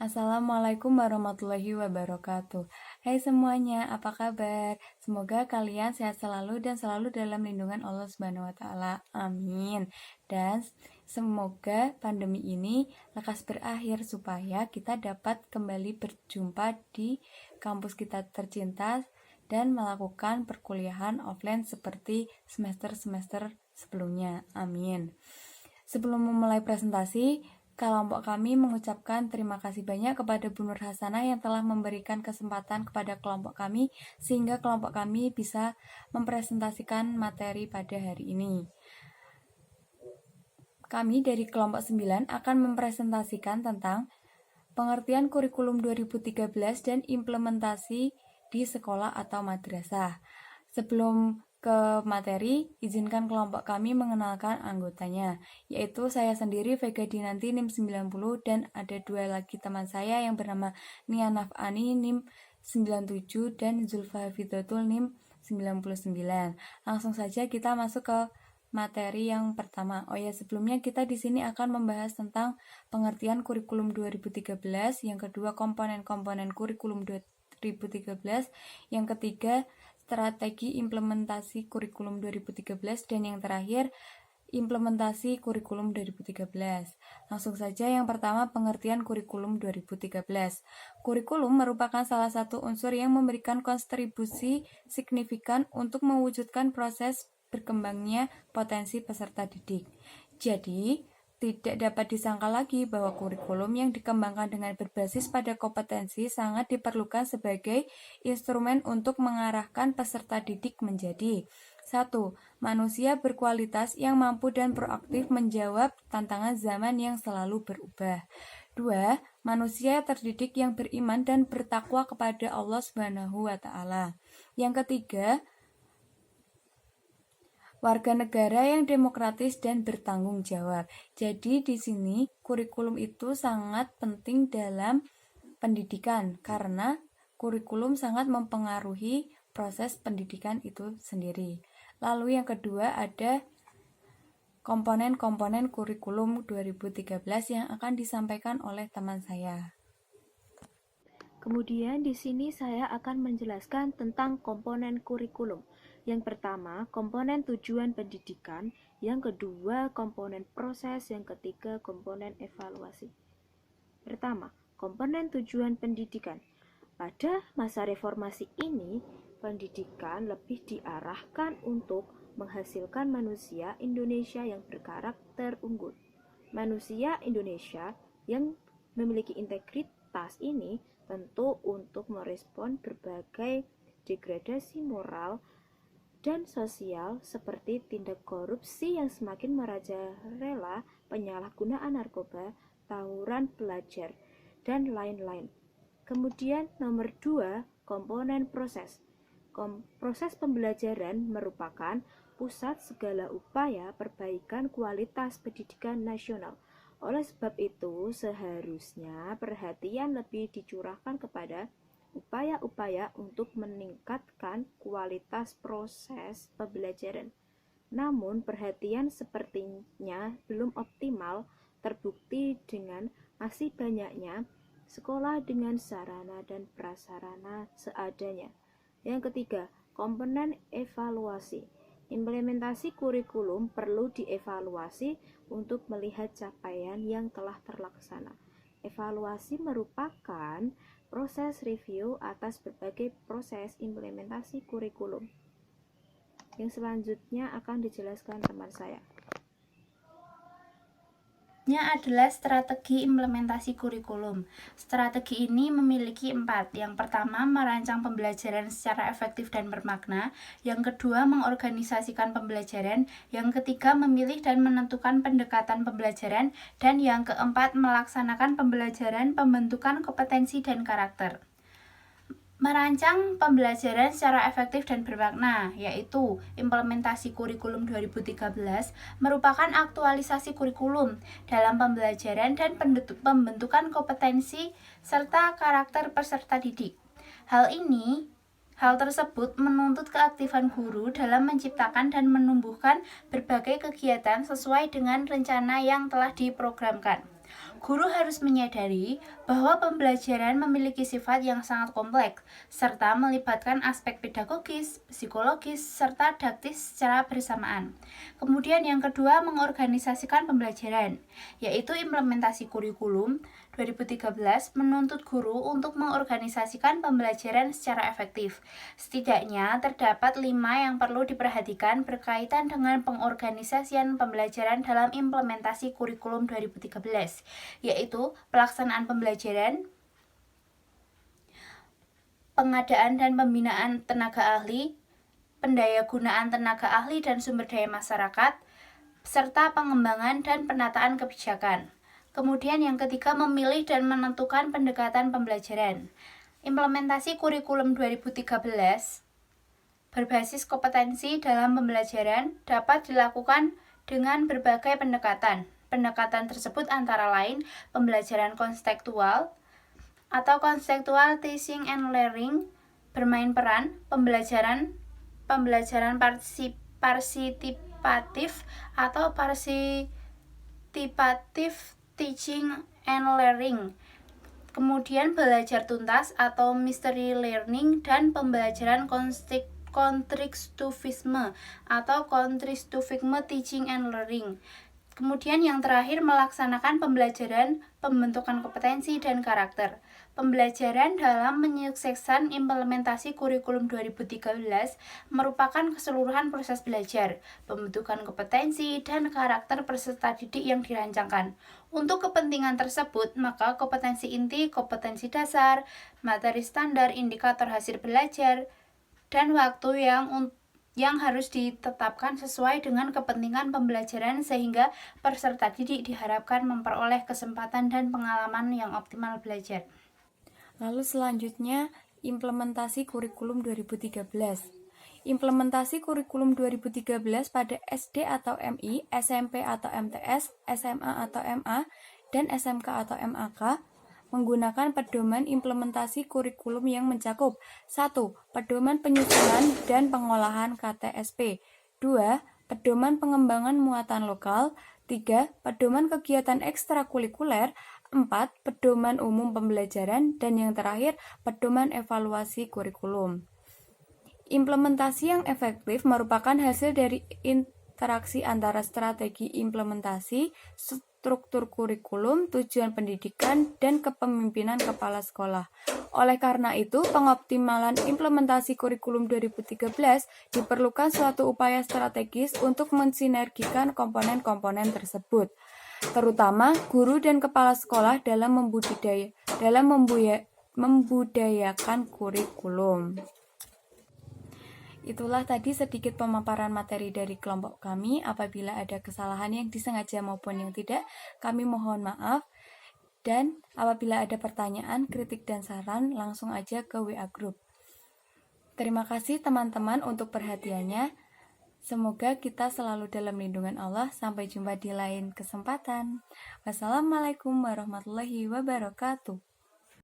Assalamualaikum warahmatullahi wabarakatuh. Hai semuanya, apa kabar? Semoga kalian sehat selalu dan selalu dalam lindungan Allah Subhanahu wa taala. Amin. Dan semoga pandemi ini lekas berakhir supaya kita dapat kembali berjumpa di kampus kita tercinta dan melakukan perkuliahan offline seperti semester-semester sebelumnya. Amin. Sebelum memulai presentasi, kelompok kami mengucapkan terima kasih banyak kepada Bu Nur Hasanah yang telah memberikan kesempatan kepada kelompok kami sehingga kelompok kami bisa mempresentasikan materi pada hari ini. Kami dari kelompok 9 akan mempresentasikan tentang pengertian kurikulum 2013 dan implementasi di sekolah atau madrasah. Sebelum ke materi, izinkan kelompok kami mengenalkan anggotanya, yaitu saya sendiri Vega Dinanti NIM 90 dan ada dua lagi teman saya yang bernama Nia Nafani NIM 97 dan Zulfa Fidatul NIM 99. Langsung saja kita masuk ke materi yang pertama. Sebelumnya kita di sini akan membahas tentang pengertian kurikulum 2013, yang kedua komponen-komponen kurikulum 2013, yang ketiga strategi implementasi kurikulum 2013, dan yang terakhir implementasi kurikulum 2013. Langsung saja yang pertama, pengertian kurikulum 2013. Kurikulum merupakan salah satu unsur yang memberikan kontribusi signifikan untuk mewujudkan proses berkembangnya potensi peserta didik. Jadi, tidak dapat disangka lagi bahwa kurikulum yang dikembangkan dengan berbasis pada kompetensi sangat diperlukan sebagai instrumen untuk mengarahkan peserta didik menjadi 1. Manusia berkualitas yang mampu dan proaktif menjawab tantangan zaman yang selalu berubah. 2. Manusia terdidik yang beriman dan bertakwa kepada Allah Subhanahu wa taala. Yang ketiga, warga negara yang demokratis dan bertanggung jawab. Jadi di sini kurikulum itu sangat penting dalam pendidikan karena kurikulum sangat mempengaruhi proses pendidikan itu sendiri. Lalu yang kedua ada komponen-komponen kurikulum 2013 yang akan disampaikan oleh teman saya. Kemudian di sini saya akan menjelaskan tentang komponen kurikulum. Yang pertama, komponen tujuan pendidikan, yang kedua, komponen proses, yang ketiga, komponen evaluasi. Pertama, komponen tujuan pendidikan. Pada masa reformasi ini, pendidikan lebih diarahkan untuk menghasilkan manusia Indonesia yang berkarakter unggul. Manusia Indonesia yang memiliki integritas ini tentu untuk merespon berbagai degradasi moral dan sosial seperti tindak korupsi yang semakin merajalela, penyalahgunaan narkoba, tawuran pelajar, dan lain-lain. Kemudian nomor 2, komponen proses. Proses pembelajaran merupakan pusat segala upaya perbaikan kualitas pendidikan nasional. Oleh sebab itu, seharusnya perhatian lebih dicurahkan kepada upaya-upaya untuk meningkatkan kualitas proses pembelajaran. Namun, perhatian sepertinya belum optimal terbukti dengan masih banyaknya sekolah dengan sarana dan prasarana seadanya. Yang ketiga, komponen evaluasi. Implementasi kurikulum perlu dievaluasi untuk melihat capaian yang telah terlaksana. Evaluasi merupakan proses review atas berbagai proses implementasi kurikulum. Yang selanjutnya akan dijelaskan teman saya. Adalah strategi implementasi kurikulum. Strategi ini memiliki 4. Yang pertama, merancang pembelajaran secara efektif dan bermakna. Yang kedua, mengorganisasikan pembelajaran. Yang ketiga, memilih dan menentukan pendekatan pembelajaran. Dan yang keempat, melaksanakan pembelajaran, pembentukan kompetensi dan karakter. Merancang pembelajaran secara efektif dan bermakna, yaitu implementasi kurikulum 2013 merupakan aktualisasi kurikulum dalam pembelajaran dan pembentukan kompetensi serta karakter peserta didik. Hal tersebut menuntut keaktifan guru dalam menciptakan dan menumbuhkan berbagai kegiatan sesuai dengan rencana yang telah diprogramkan. Guru harus menyadari bahwa pembelajaran memiliki sifat yang sangat kompleks, serta melibatkan aspek pedagogis, psikologis, serta didaktis secara bersamaan. Kemudian yang kedua, mengorganisasikan pembelajaran, yaitu implementasi kurikulum 2013 menuntut guru untuk mengorganisasikan pembelajaran secara efektif. Setidaknya terdapat 5 yang perlu diperhatikan berkaitan dengan pengorganisasian pembelajaran dalam implementasi kurikulum 2013, yaitu pelaksanaan pembelajaran, pengadaan dan pembinaan tenaga ahli, pendayagunaan tenaga ahli dan sumber daya masyarakat, serta pengembangan dan penataan kebijakan. Kemudian yang ketiga, memilih dan menentukan pendekatan pembelajaran. Implementasi kurikulum 2013 berbasis kompetensi dalam pembelajaran dapat dilakukan dengan berbagai pendekatan. Pendekatan tersebut antara lain pembelajaran konstektual atau contextual teaching and learning, bermain peran, pembelajaran partisipatif atau partisipatif teaching and learning. Kemudian belajar tuntas atau mystery learning dan pembelajaran konstruktivisme atau konstruktivisme teaching and learning. Kemudian yang terakhir, melaksanakan pembelajaran pembentukan kompetensi dan karakter. Pembelajaran dalam menyukseskan implementasi kurikulum 2013 merupakan keseluruhan proses belajar, pembentukan kompetensi, dan karakter peserta didik yang dirancangkan. Untuk kepentingan tersebut, maka kompetensi inti, kompetensi dasar, materi standar, indikator hasil belajar, dan waktu yang harus ditetapkan sesuai dengan kepentingan pembelajaran sehingga peserta didik diharapkan memperoleh kesempatan dan pengalaman yang optimal belajar. Lalu selanjutnya, implementasi kurikulum 2013. Implementasi kurikulum 2013 pada SD atau MI, SMP atau MTS, SMA atau MA, dan SMK atau MAK menggunakan pedoman implementasi kurikulum yang mencakup 1. Pedoman penyusunan dan pengolahan KTSP, 2. Pedoman pengembangan muatan lokal, 3. Pedoman kegiatan ekstrakurikuler, 4. Pedoman umum pembelajaran, dan yang terakhir, pedoman evaluasi kurikulum. Implementasi yang efektif merupakan hasil dari interaksi antara strategi implementasi, struktur kurikulum, tujuan pendidikan, dan kepemimpinan kepala sekolah. Oleh karena itu, pengoptimalan implementasi kurikulum 2013 diperlukan suatu upaya strategis untuk mensinergikan komponen-komponen tersebut, terutama guru dan kepala sekolah dalam membudayakan kurikulum. Itulah tadi sedikit pemaparan materi dari kelompok kami. Apabila ada kesalahan yang disengaja maupun yang tidak, kami mohon maaf. Dan apabila ada pertanyaan, kritik, dan saran, langsung aja ke WA Group. Terima kasih teman-teman untuk perhatiannya. Semoga kita selalu dalam lindungan Allah. Sampai jumpa di lain kesempatan. Wassalamualaikum warahmatullahi wabarakatuh.